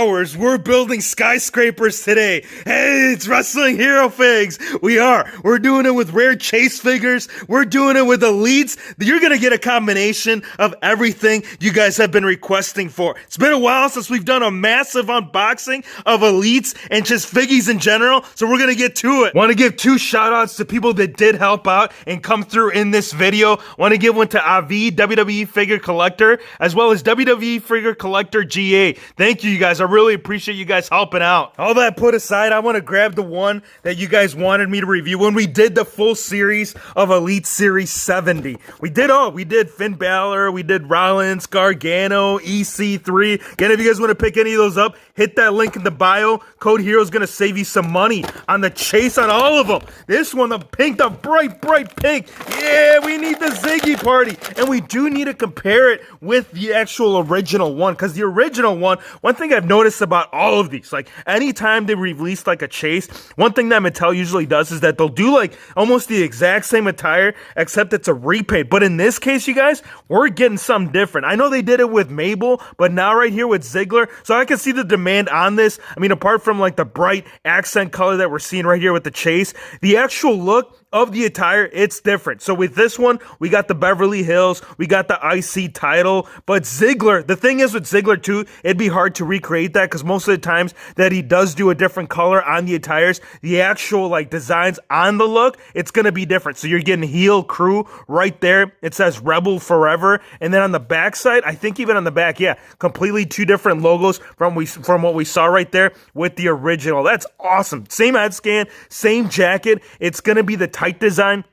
towers. We're building skyscrapers today. Hey, it's Wrestling Hero Figs. We're doing it with rare chase figures. We're doing it with elites. You're going to get a combination of everything you guys have been requesting for. It's been a while since we've done a massive unboxing of elites and just figgies in general, so we're going to get to it. Want to give 2 shout outs to people that did help out and come through in this video. Want to give one to Avi, WWE Figure Collector, as well as WWE Figure Collector GA. Thank you guys. I really appreciate you guys helping out. All that put aside, I want to grab the one that you guys wanted me to review when we did the full series of Elite Series 70. We did Finn Balor, we did Rollins, Gargano, EC3. Again, if you guys want to pick any of those up, hit that link in the bio. Code HERO is going to save you some money on the chase on all of them. This one, the pink, the bright pink. Yeah, we need the Ziggy party. And we do need to compare it with the actual original one, because the original one thing I've noticed about all of these, like anytime they release like a chase, one thing that Mattel usually does is that they'll do like almost the exact same attire, except it's a repaint. But in this case, you guys, we're getting something different. I know they did it with Mabel, but now right here with Ziggler, so I can see the demand on this. I mean, apart from like the bright accent color that we're seeing right here with the chase, the actual look of the attire, it's different. So with this one, we got the Beverly Hills, we got the IC title, but Ziggler, the thing is with Ziggler too, it'd be hard to recreate that because most of the times that he does do a different color on the attires, the actual like designs on the look, it's gonna be different. So you're getting heel crew right there. It says Rebel Forever. And then on the back side, I think even on the back, yeah, completely 2 different logos from what we saw right there with the original. That's awesome. Same head scan, same jacket. It's gonna be the tight design.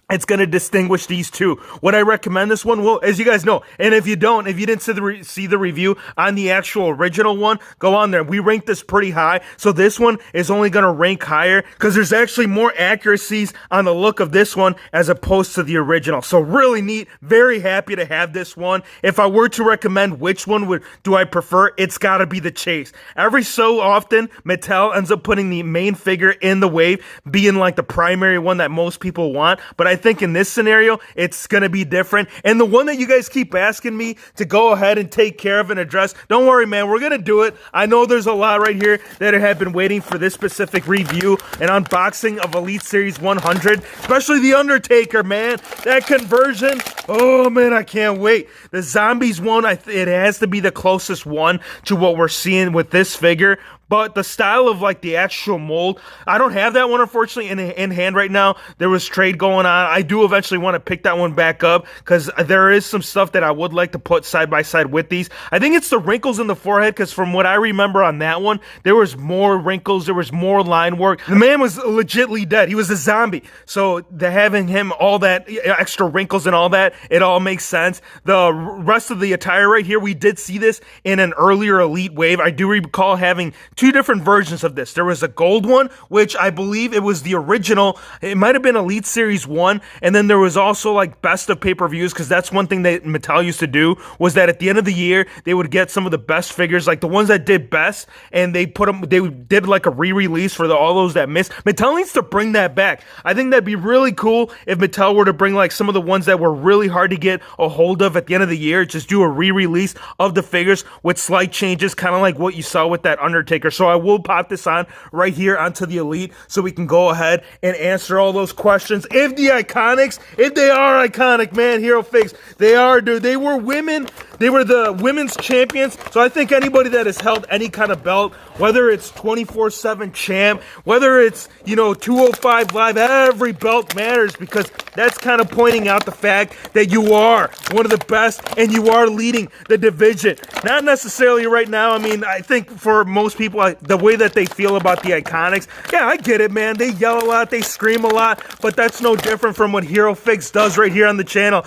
It's going to distinguish these two. Would I recommend this one? Well, as you guys know, and if you didn't see the review on the actual original one, go on there. We ranked this pretty high, so this one is only going to rank higher because there's actually more accuracies on the look of this one as opposed to the original. So really neat. Very happy to have this one. If I were to recommend which one do I prefer, it's got to be the chase. Every so often, Mattel ends up putting the main figure in the wave, being like the primary one that most people want, but I think in this scenario, it's going to be different. And the one that you guys keep asking me to go ahead and take care of and address, don't worry, man, we're going to do it. I know there's a lot right here that have been waiting for this specific review and unboxing of Elite Series 100, especially the Undertaker, man. That conversion, oh man, I can't wait. The Zombies one, it has to be the closest one to what we're seeing with this figure. But the style of like the actual mold, I don't have that one unfortunately in hand right now. There was trade going on. I do eventually want to pick that one back up because there is some stuff that I would like to put side by side with these. I think it's the wrinkles in the forehead because from what I remember on that one, there was more wrinkles, there was more line work. The man was legitly dead. He was a zombie. So having him all that extra wrinkles and all that, it all makes sense. The rest of the attire right here, we did see this in an earlier Elite wave. I do recall having 2 different versions of this. There was a gold one, which I believe it was the original. It might have been Elite Series 1. And then there was also like best of pay-per-views, because that's one thing that Mattel used to do, was that at the end of the year, they would get some of the best figures, like the ones that did best, and they did like a re-release for all those that missed. Mattel needs to bring that back. I think that'd be really cool if Mattel were to bring like some of the ones that were really hard to get a hold of at the end of the year, just do a re-release of the figures with slight changes, kind of like what you saw with that Undertaker. So I will pop this on right here onto the Elite so we can go ahead and answer all those questions. If the Iconics, if they are iconic, man, Hero Figs, they are, dude. They were women. They were the women's champions. So I think anybody that has held any kind of belt, whether it's 24/7 champ, whether it's, 205 live, every belt matters, because that's kind of pointing out the fact that you are one of the best and you are leading the division. Not necessarily right now. I mean, I think for most people, the way that they feel about the Iconics, yeah, I get it, man. They yell a lot, they scream a lot, but that's no different from what Hero Figs does right here on the channel.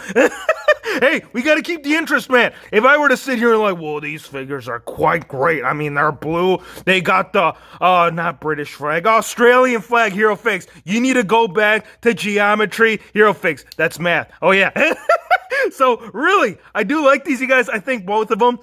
Hey, we got to keep the interest, man. If I were to sit here and like, well, these figures are quite great. I mean, they're blue. They got the, not British flag, Australian flag, Hero Figs. You need to go back to geometry, Hero Figs. That's math. Oh, yeah. So, really, I do like these, you guys. I think both of them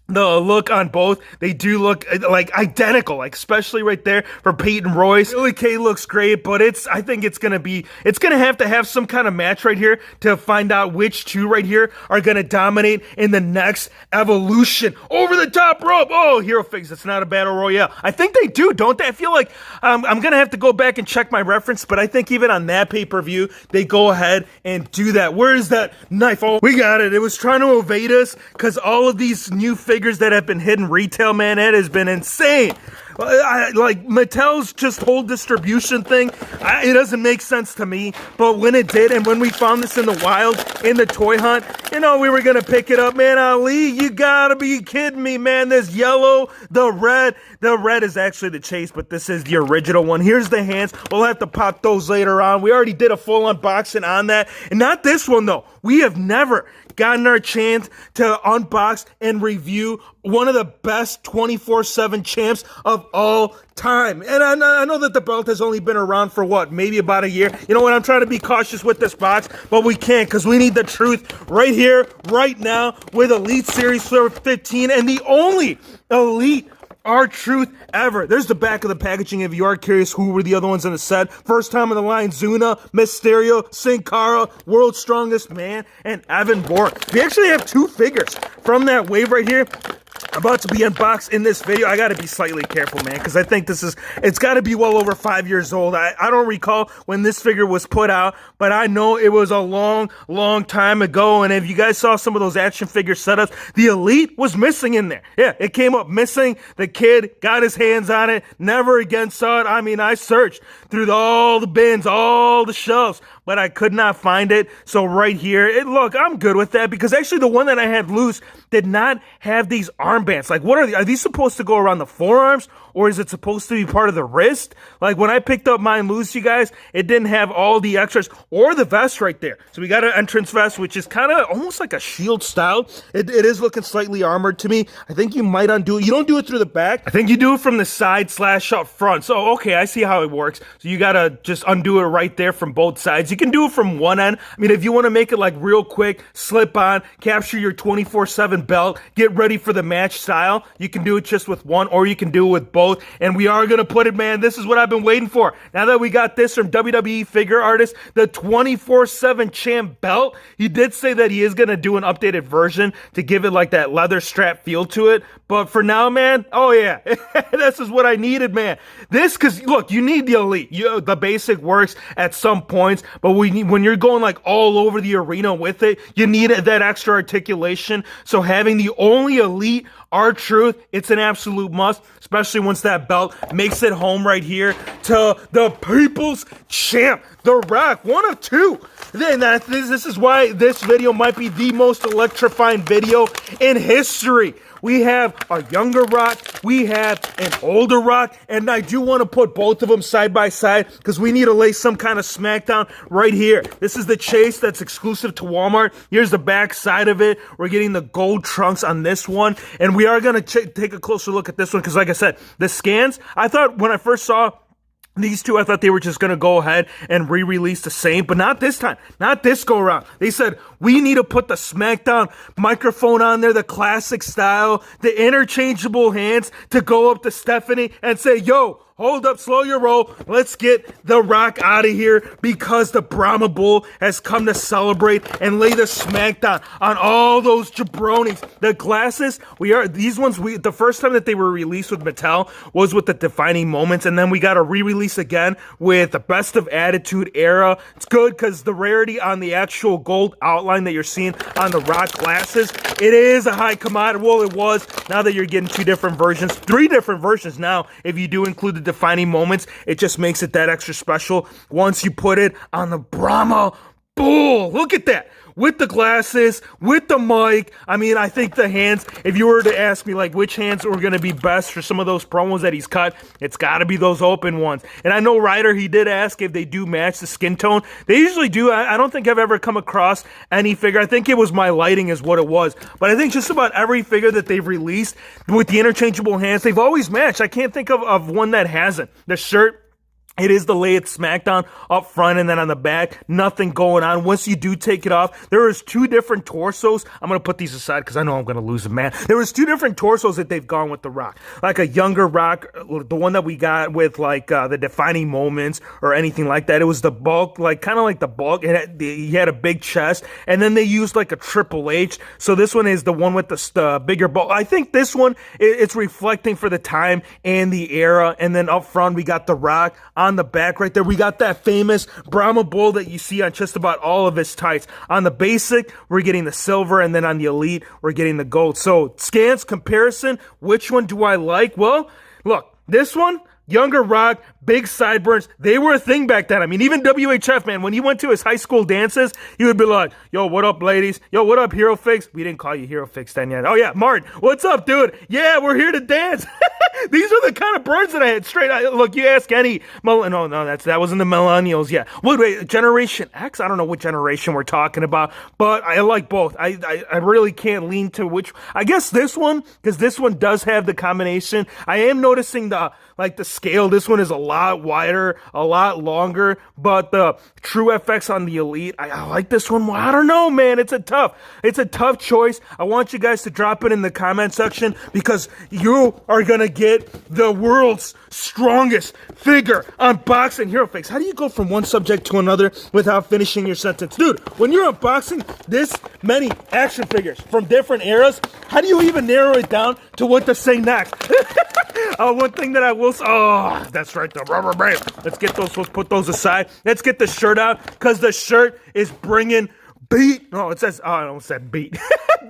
The look on both, they do look like identical, like especially right there for Peyton Royce. Billy Kay looks great, but I think it's gonna have to have some kind of match right here to find out which two right here are gonna dominate in the next evolution. Over the top rope. Oh, Hero Figs, it's not a battle royale. I think they do, don't they? I feel like I'm gonna have to go back and check my reference, but I think even on that pay-per-view, they go ahead and do that. Where is that knife? Oh, we got it. It was trying to evade us because all of these new figures that have been hidden retail, man, it has been insane. Like Mattel's just whole distribution thing, it doesn't make sense to me, but when it did, and when we found this in the wild, in the toy hunt, we were gonna pick it up, man. Ali, you gotta be kidding me, man. This yellow, the red is actually the chase, but this is the original one. Here's the hands. We'll have to pop those later on. We already did a full unboxing on that, and not this one though. We have never gotten our chance to unbox and review one of the best 24/7 champs of all time. And I know that the belt has only been around for maybe about a year. You know what? I'm trying to be cautious with this box, but we can't because we need the truth right here, right now with Elite Series 15 and the only Elite R-Truth ever. There's the back of the packaging if you are curious who were the other ones in the set. First time in the line, Zuna, Mysterio, Sin Cara, World's Strongest Man, and Evan Bourne. We actually have two figures from that wave right here about to be unboxed in this video. I gotta be slightly careful, man, because I think it's gotta be well over 5 years old. I don't recall when this figure was put out, but I know it was a long, long time ago, and if you guys saw some of those action figure setups, the Elite was missing in there. Yeah, it came up missing. The kid got his hands on it, never again saw it. I mean, I searched through all the bins, all the shelves, but I could not find it. So right here, look, I'm good with that because actually the one that I had loose did not have these armbands. Like, what are these supposed to go around the forearms, or is it supposed to be part of the wrist? Like, when I picked up mine loose, you guys, it didn't have all the extras or the vest right there. So we got an entrance vest, which is kind of almost like a shield style. It is looking slightly armored to me. I think you might undo it. You don't do it through the back. I think you do it from the side / up front. So, okay, I see how it works. So you got to just undo it right there from both sides. You can do it from one end. I mean, if you want to make it like real quick, slip on, capture your 24/7 belt, get ready for the match style, you can do it just with one, or you can do it with both. And we are going to put it, man, this is what I've been waiting for. Now that we got this from WWE Figure Artist, the 24/7 champ belt, he did say that he is going to do an updated version to give it like that leather strap feel to it. But for now, man, oh yeah, this is what I needed, man. This, because look, you need the Elite. The basic works at some points, but when you're going like all over the arena with it, you need that extra articulation. So having the only Elite R-Truth, it's an absolute must, especially once that belt makes it home right here to the People's Champ, The Rock, one of two. Then this is why this video might be the most electrifying video in history. We have a younger Rock, we have an older Rock, and I do want to put both of them side by side because we need to lay some kind of smackdown right here. This is the chase that's exclusive to Walmart. Here's the back side of it. We're getting the gold trunks on this one, and we are going to take a closer look at this one because, like I said, the scans, I thought when I first saw these two, I thought they were just going to go ahead and re-release the same, but not this time. Not this go around. They said, we need to put the SmackDown microphone on there, the classic style, the interchangeable hands to go up to Stephanie and say, yo, hold up, slow your roll. Let's get The Rock out of here because the Brahma Bull has come to celebrate and lay the smackdown on all those jabronis. The glasses, the first time that they were released with Mattel was with the Defining Moments, and then we got a re-release again with the Best of Attitude Era. It's good because the rarity on the actual gold outline that you're seeing on the Rock glasses, it is a high commodity. Well, it was. Now that you're getting 2 different versions, 3 different versions now, if you do include the Defining Moments, it just makes it that extra special once you put it on the Brahma Bull. Look at that. With the glasses, with the mic. I mean, I think the hands, if you were to ask me like which hands were going to be best for some of those promos that he's cut, it's got to be those open ones. And I know Ryder, he did ask if they do match the skin tone. They usually do. I don't think I've ever come across any figure. I think it was my lighting is what it was. But I think just about every figure that they've released with the interchangeable hands, they've always matched. I can't think of one that hasn't. The shirt, It is the Lay It SmackDown up front and then on the back. Nothing going on. Once you do take it off, there is two different torsos. I'm going to put these aside because I know I'm going to lose them, man. There was two different torsos that they've gone with The Rock. Like a younger Rock, the one that we got with like the defining moments or anything like that. It was the bulk, like kind of like the bulk. He had a big chest. And then they used like a Triple H. So this one is the one with the bigger bulk. I think this one, it's reflecting for the time and the era. And then up front, we got The Rock. On the back right there, we got that famous Brahma Bull that you see on just about all of his tights. On the basic, we're getting the silver, and then on the elite, we're getting the gold. So, scans comparison, which one do I like? Well, look, this one, younger Rock, big sideburns, they were a thing back then. I mean, even WHF, man, when he went to his high school dances, he would be like, yo, what up, ladies? Yo, what up, Hero Fix? We didn't call you Hero Fix then yet. Oh, yeah, Martin, what's up, dude? Yeah, we're here to dance. These are the kind of burns that I had straight. Look, you ask any, no, that wasn't the millennials yet. Wait, Generation X? I don't know what generation we're talking about, but I like both. I really can't lean to which. I guess this one, because this one does have the combination. I am noticing the scale. This one is a lot wider, a lot longer, but the True FX on the Elite, I like this one more. I don't know, man. It's a tough choice. I want you guys to drop it in the comment section because you are going to get the world's strongest figure unboxing Hero Fix. How do you go from one subject to another without finishing your sentence? Dude, when you're unboxing this many action figures from different eras, how do you even narrow it down to what to say next? One thing that I will say, that's right, the rubber band. Let's put those aside. Let's get the shirt out because the shirt is bringing beat. No, it says, I almost said beat.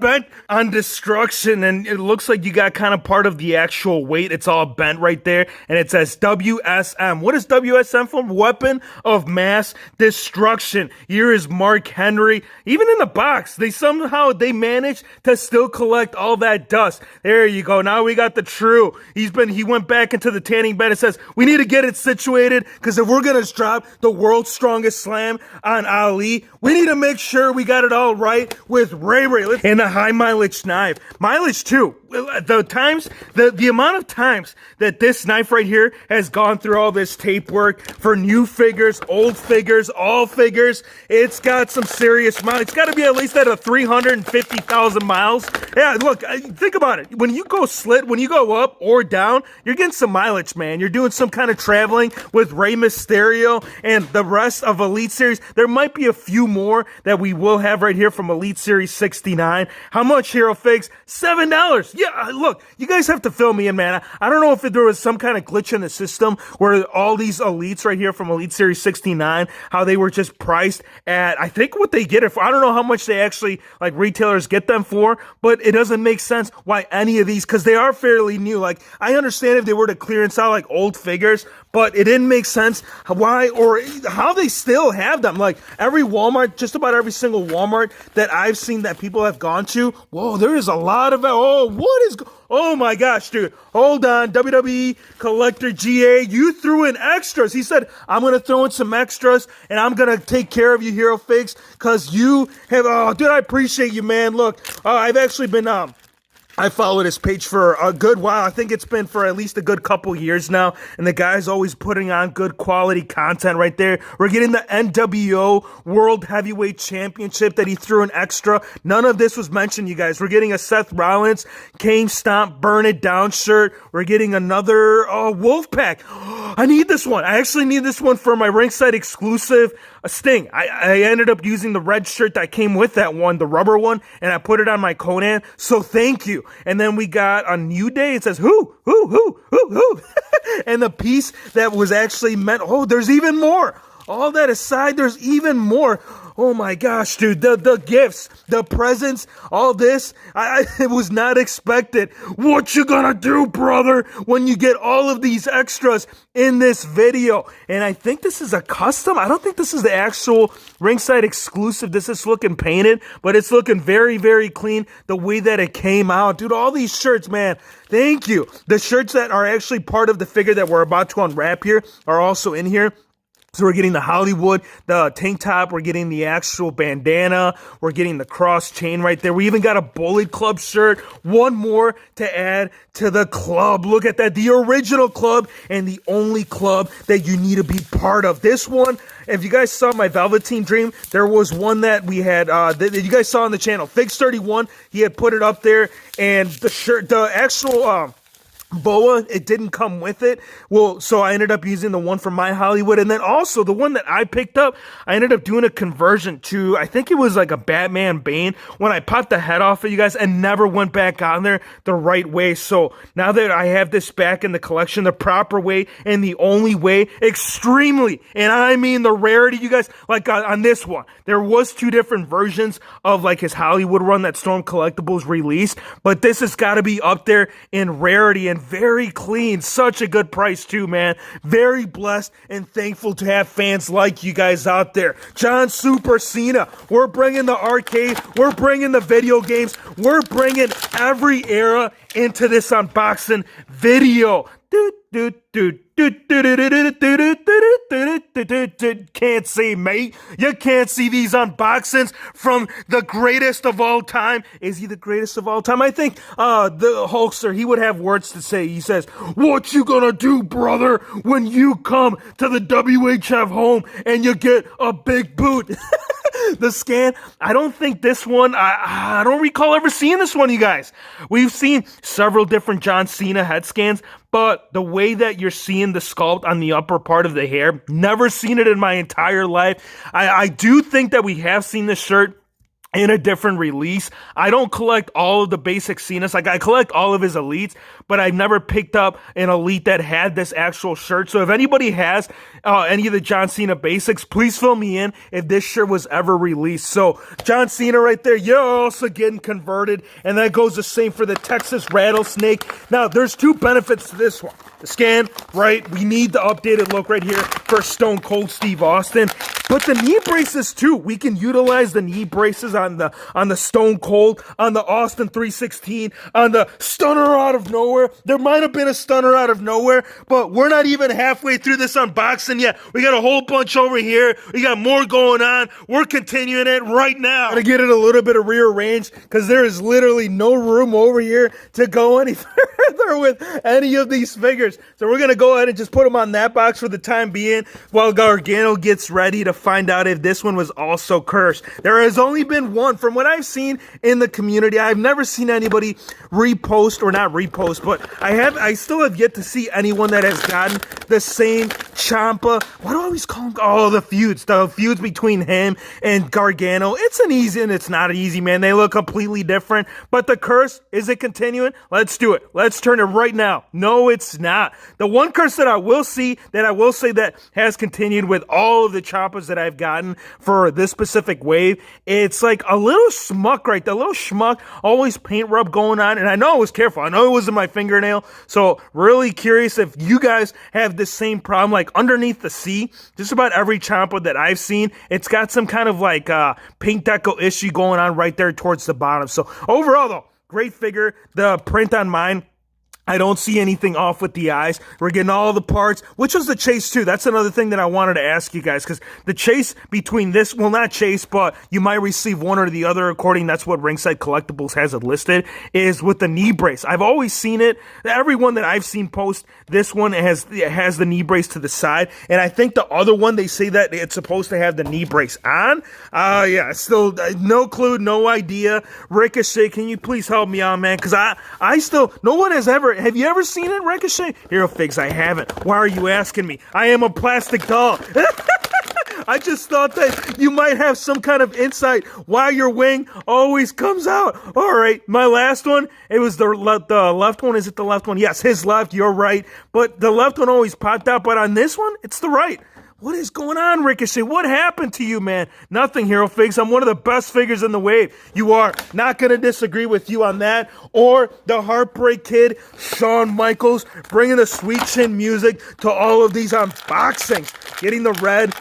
Bent on destruction, and it looks like you got kind of part of the actual weight. It's all bent right there, and it says WSM. What is WSM for? Weapon of Mass Destruction. Here is Mark Henry. Even in the box, they managed to still collect all that dust. There you go. Now we got the true. He went back into the tanning bed and says, we need to get it situated because if we're going to drop the world's strongest slam on Ali, we need to make sure we got it all right with Ray. And a high mileage knife. Mileage too. The amount of times that this knife right here has gone through all this tape work for new figures, old figures, all figures, it's got some serious mileage. It's got to be at least at a 350,000 miles. Yeah, look, think about it. When you go up or down, you're getting some mileage, man. You're doing some kind of traveling with Rey Mysterio and the rest of Elite Series. There might be a few more that we will have right here from Elite Series 69. How much, Hero Figs? $7. Yeah, look, you guys have to fill me in, man. I don't know if there was some kind of glitch in the system where all these Elites right here from Elite Series 69, how they were just priced at, I think what they get it for. I don't know how much they actually, like, retailers get them for, but it doesn't make sense why any of these, because they are fairly new. Like, I understand if they were to clearance out, like, old figures, but it didn't make sense why or how they still have them. Like, every Walmart, just about every single Walmart that I've seen that people have gone to, whoa, there is a lot of, oh my gosh, dude, hold on, WWE Collector GA, you threw in extras. He said, I'm going to throw in some extras, and I'm going to take care of you, Hero Figs, because you have, dude, I appreciate you, man. Look, I've actually been, I followed his page for a good while. I think it's been for at least a good couple years now. And the guy's always putting on good quality content right there. We're getting the NWO World Heavyweight Championship that he threw an extra. None of this was mentioned, you guys. We're getting a Seth Rollins Kane Stomp Burn It Down shirt. We're getting another Wolfpack. I need this one. I actually need this one for my ringside exclusive Sting. I ended up using the red shirt that came with that one, the rubber one, and I put it on my Conan. So thank you. And then we got a New Day. It says, who. And the piece that was actually meant, there's even more. All that aside, there's even more. Oh my gosh, dude, the gifts, the presents, all this, it was not expected. What you gonna do, brother, when you get all of these extras in this video? And I think this is a custom. I don't think this is the actual ringside exclusive. This is looking painted, but it's looking very, very clean the way that it came out. Dude, all these shirts, man, thank you. The shirts that are actually part of the figure that we're about to unwrap here are also in here. So we're getting the Hollywood, the tank top, we're getting the actual bandana, we're getting the cross chain right there. We even got a Bullet Club shirt, one more to add to the club. Look at that, the original club and the only club that you need to be part of. This one, if you guys saw my Velveteen Dream, there was one that we had, that you guys saw on the channel, Figs31, he had put it up there, and the shirt, the actual, boa, it didn't come with it. Well, so I ended up using the one from My Hollywood, and then also the one that I picked up, I ended up doing a conversion to, I think it was like a Batman Bane, when I popped the head off of you guys and never went back on there the right way. So now that I have this back in the collection the proper way and the only way, extremely, and I mean the rarity, you guys, like on this one, there was 2 different versions of like his Hollywood run that Storm Collectibles released, but this has got to be up there in rarity and very clean. Such a good price too, man. Very blessed and thankful to have fans like you guys out there. John Super Cena. We're bringing the arcade. We're bringing the video games. We're bringing every era into this unboxing video. Can't see, mate. You can't see these unboxings from the greatest of all time. Is he the greatest of all time? I think the Hulkster, he would have words to say. He says, "What you gonna do, brother, when you come to the WHF home and you get a big boot?" The scan, I don't think this one, I don't recall ever seeing this one, you guys. We've seen several different John Cena head scans, but the way that you're seeing the sculpt on the upper part of the hair, never seen it in my entire life. I do think that we have seen this shirt in a different release. I don't collect all of the basic Cenas. Like, I collect all of his elites, but I've never picked up an elite that had this actual shirt. So if anybody has any of the John Cena basics, please fill me in if this shirt was ever released. So John Cena right there, you're also getting converted, and that goes the same for the Texas Rattlesnake. Now, there's 2 benefits to this one. The scan, right? We need the updated look right here for Stone Cold Steve Austin. But the knee braces too. We can utilize the knee braces on the Stone Cold, on the Austin 316, on the Stunner out of nowhere. There might have been a Stunner out of nowhere, but we're not even halfway through this unboxing yet. We got a whole bunch over here. We got more going on. We're continuing it right now. I'm gonna get it a little bit of rearranged because there is literally no room over here to go any further with any of these figures. So we're gonna go ahead and just put them on that box for the time being while Gargano gets ready to find out if this one was also cursed. There has only been one. From what I've seen in the community, I've never seen anybody repost, or not repost, but I still have yet to see anyone that has gotten the same Champa. What do I always call him? Oh, the feuds between him and Gargano. It's an easy, and it's not easy, man. They look completely different, but the curse, is it continuing? Let's do it. Let's turn it right now. No, it's not. The one curse that I will say that has continued with all of the Champas that I've gotten for this specific wave, it's like a little schmuck right there, a little schmuck, always paint rub going on, and I know I was careful. I know it wasn't my fingernail, so really curious if you guys have the same problem. Like underneath the C, just about every Champa that I've seen, it's got some kind of like paint deco issue going on right there towards the bottom. So overall though, great figure. The print on mine, I don't see anything off with the eyes. We're getting all the parts, which was the chase too. That's another thing that I wanted to ask you guys, because the chase between this, well, not chase, but you might receive one or the other according, that's what Ringside Collectibles has it listed, is with the knee brace. I've always seen it. Everyone that I've seen post, this one has the knee brace to the side, and I think the other one, they say that it's supposed to have the knee brace on. Yeah, still no clue, no idea. Ricochet, can you please help me out, man? Because I still, no one has ever, have you ever seen it, Ricochet? Hero Figs, I haven't. Why are you asking me? I am a plastic doll. I just thought that you might have some kind of insight why your wing always comes out. All right, my last one, it was the left one. Is it the left one? Yes, his left, you're right. But the left one always popped out. But on this one, it's the right. What is going on, Ricochet? What happened to you, man? Nothing, Hero Figs. I'm one of the best figures in the wave. You are. Not going to disagree with you on that. Or the Heartbreak Kid, Shawn Michaels, bringing the sweet chin music to all of these unboxings. Getting the red.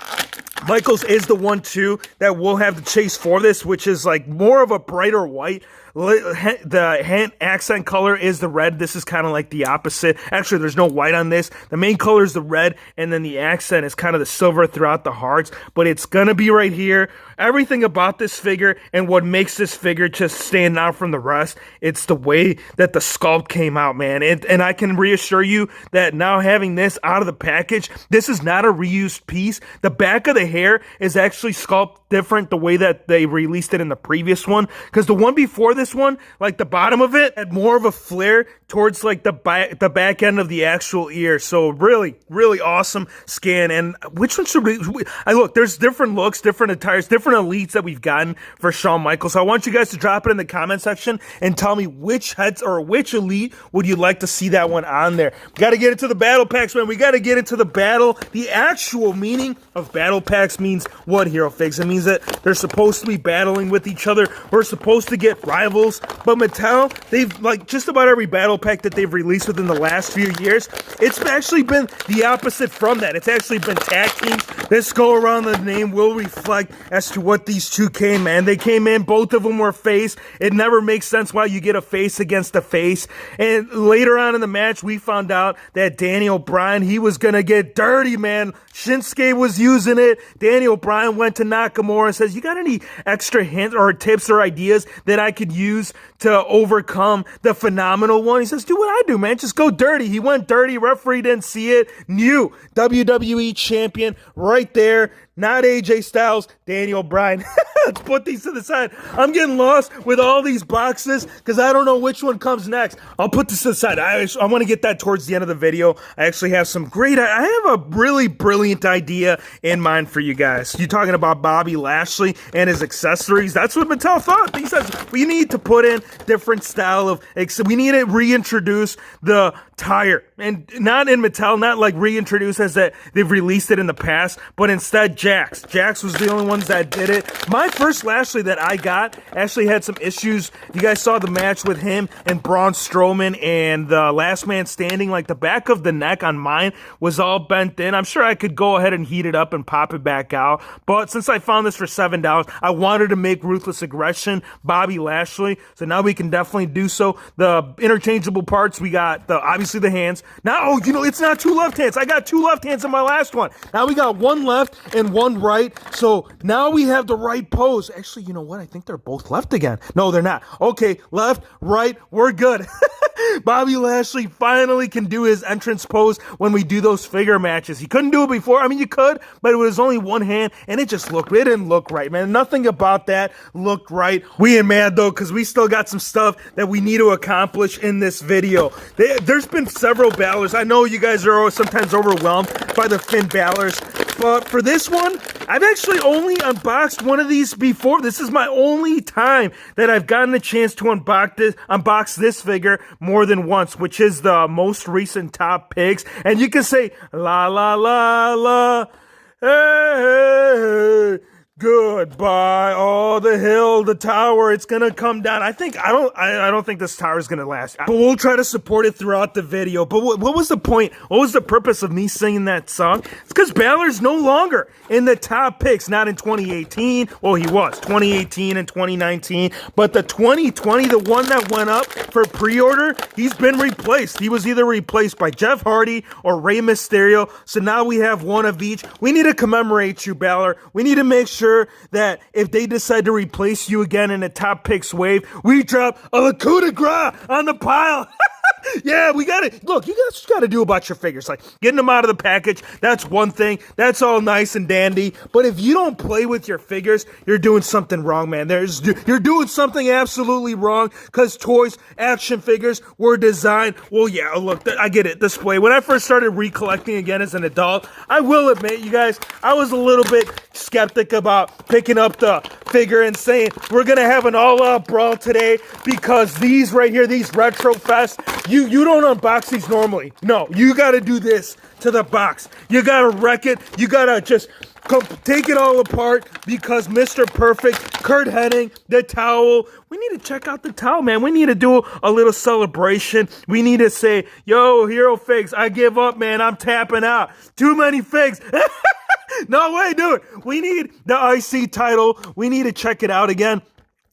Michaels is the one, too, that will have the chase for this, which is like more of a brighter white. The hand accent color is the red. This is kind of like the opposite. Actually, there's no white on this. The main color is the red, and then the accent is kind of the silver throughout the hearts, but it's going to be right here. Everything about this figure and what makes this figure just stand out from the rest, it's the way that the sculpt came out, man. And I can reassure you that now having this out of the package, this is not a reused piece. The back of the hair is actually sculpted different the way that they released it in the previous one, because the one before this one, like the bottom of it had more of a flare towards like the back end of the actual ear. So really awesome scan. And which one should I look, there's different looks, different attires, different elites that we've gotten for Shawn Michaels. So I want you guys to drop it in the comment section and tell me which heads or which elite would you like to see that one on there. We got to get into the battle packs, man. We got to get into the battle. The actual meaning of battle packs means what, Hero Figs? It means that they're supposed to be battling with each other. We're supposed to get rivals. But Mattel, they've, like, just about every battle pack that they've released within the last few years, it's actually been the opposite from that. It's actually been tag teams. This go around, the name will reflect as to what these two came, man. They came in, both of them were face. It never makes sense why you get a face against a face. And later on in the match, we found out that Daniel Bryan, he was going to get dirty, man. Shinsuke was using it. Daniel Bryan went to Nakamura and says, you got any extra hints or tips or ideas that I could use to overcome the phenomenal one? He says, do what I do, man. Just go dirty. He went dirty. Referee didn't see it. New WWE champion right there. Not AJ Styles, Daniel Bryan. Let's put these to the side. I'm getting lost with all these boxes because I don't know which one comes next. I'll put this to the side. I want to get that towards the end of the video. I actually have I have a really brilliant idea in mind for you guys. You're talking about Bobby Lashley and his accessories. That's what Mattel thought. He says we need to put in different style of, we need to reintroduce the tire. And not in Mattel, not like reintroduce as that they've released it in the past, but instead Jax. Jax was the only ones that did it. My first Lashley that I got actually had some issues. You guys saw the match with him and Braun Strowman and the Last Man Standing. Like the back of the neck on mine was all bent in. I'm sure I could go ahead and heat it up and pop it back out. But since I found this for $7, I wanted to make Ruthless Aggression Bobby Lashley. So now we can definitely do so. The interchangeable parts, we got obviously the hands. Now, it's not two left hands. I got two left hands in my last one. Now we got one left and one right. So now we have the right pose. Actually, you know what? I think they're both left again. No, they're not. Okay, left, right, we're good. Bobby Lashley finally can do his entrance pose when we do those figure matches. He couldn't do it before. I mean, you could, but it was only one hand, and it didn't look right, man. Nothing about that looked right. We ain't mad, though, because we still got some stuff that we need to accomplish in this video. There's been several Balors. I know you guys are sometimes overwhelmed by the Finn Balors, but for this one, I've actually only unboxed one of these before. This is my only time that I've gotten a chance to unbox this figure more than once, which is the most recent Top Picks. And you can say, la, la, la, la, hey, goodbye, oh, the hill, the tower, it's gonna come down. I don't think this tower is gonna last, but we'll try to support it throughout the video. But what was the point? What was the purpose of me singing that song? It's because Balor's no longer in the Top Picks, not in 2018. Well, he was 2018 and 2019, but the 2020, the one that went up for pre-order, he's been replaced. He was either replaced by Jeff Hardy or Rey Mysterio. So now we have one of each. We need to commemorate you, Balor. We need to make sure that if they decide to replace you again in a Top Picks wave, we drop a coup de grace on the pile. Yeah, we got it. Look, you guys got to do about your figures. Like, getting them out of the package, that's one thing. That's all nice and dandy. But if you don't play with your figures, you're doing something wrong, man. You're doing something absolutely wrong, because toys, action figures were designed. Well, yeah, look, I get it. Display. When I first started recollecting again as an adult, I will admit, you guys, I was a little bit skeptic about picking up the figure and saying, we're going to have an all-out brawl today, because these right here, these Retro Fest, you don't unbox these normally. No, you got to do this to the box. You got to wreck it. You got to just take it all apart, because Mr. Perfect, Kurt Hennig, the towel. We need to check out the towel, man. We need to do a little celebration. We need to say, yo, Hero Figs, I give up, man. I'm tapping out. Too many figs. No way, dude. We need the IC title. We need to check it out again,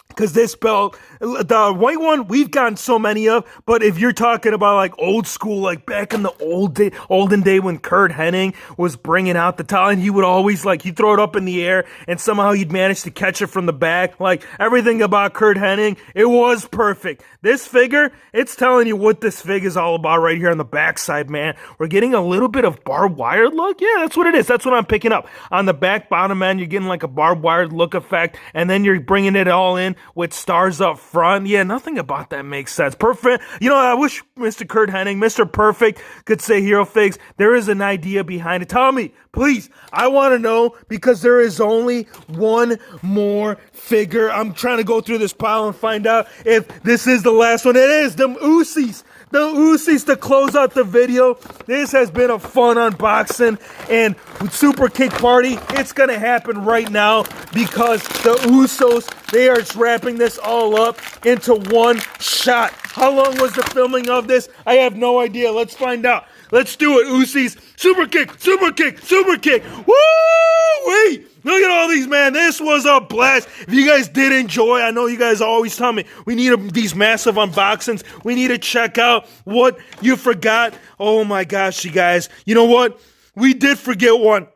because this belt, the white one we've gotten so many of, but if you're talking about like old school, like back in the olden day when Kurt Hennig was bringing out the towel, and he would always like, he'd throw it up in the air and somehow he'd manage to catch it from the back. Like everything about Kurt Hennig, it was perfect. This figure, it's telling you what this fig is all about right here on the backside, man. We're getting a little bit of barbed wire look. Yeah, that's what it is. That's what I'm picking up. On the back bottom end, you're getting like a barbed wire look effect, and then you're bringing it all in with stars up front. Yeah, nothing about that makes sense. Perfect. You know, I wish Mr. Kurt Hennig, Mr. Perfect, could say Hero Figs, there is an idea behind it. Tell me, please. I want to know, because there is only one more figure. I'm trying to go through this pile and find out if this is the last one. It is the Usos. The Usos to close out the video. This has been a fun unboxing, and with Super Kick Party, it's going to happen right now because the Usos, they are wrapping this all up into one shot. How long was the filming of this? I have no idea. Let's find out. Let's do it, Usos. Super kick, super kick, super kick. Woo-wee! Look at all these, man. This was a blast. If you guys did enjoy, I know you guys always tell me, we need these massive unboxings. We need to check out what you forgot. Oh my gosh, you guys. You know what? We did forget one.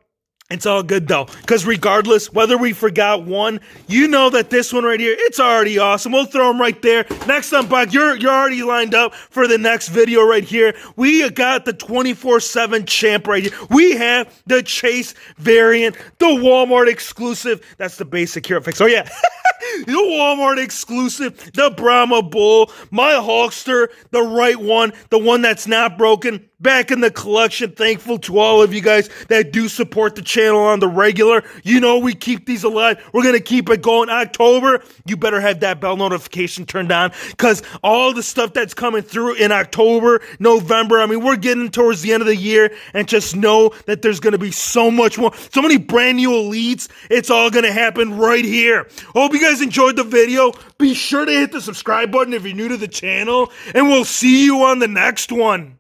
It's all good though, because regardless, whether we forgot one, you know that this one right here, it's already awesome. We'll throw them right there. Next unbox, you're already lined up for the next video right here. We got the 24/7 Champ right here. We have the Chase variant, the Walmart exclusive. That's the basic Hero Fix. Oh yeah. The Walmart exclusive, the Brahma Bull, my Hulkster, the right one, the one that's not broken, back in the collection. Thankful to all of you guys that do support the channel on the regular. You know we keep these alive. We're going to keep it going. October, you better have that bell notification turned on, because all the stuff that's coming through in October, November, I mean, we're getting towards the end of the year, and just know that there's going to be so much more, so many brand new elites. It's all going to happen right here. Hope you guys enjoyed the video. Be sure to hit the subscribe button if you're new to the channel, and we'll see you on the next one.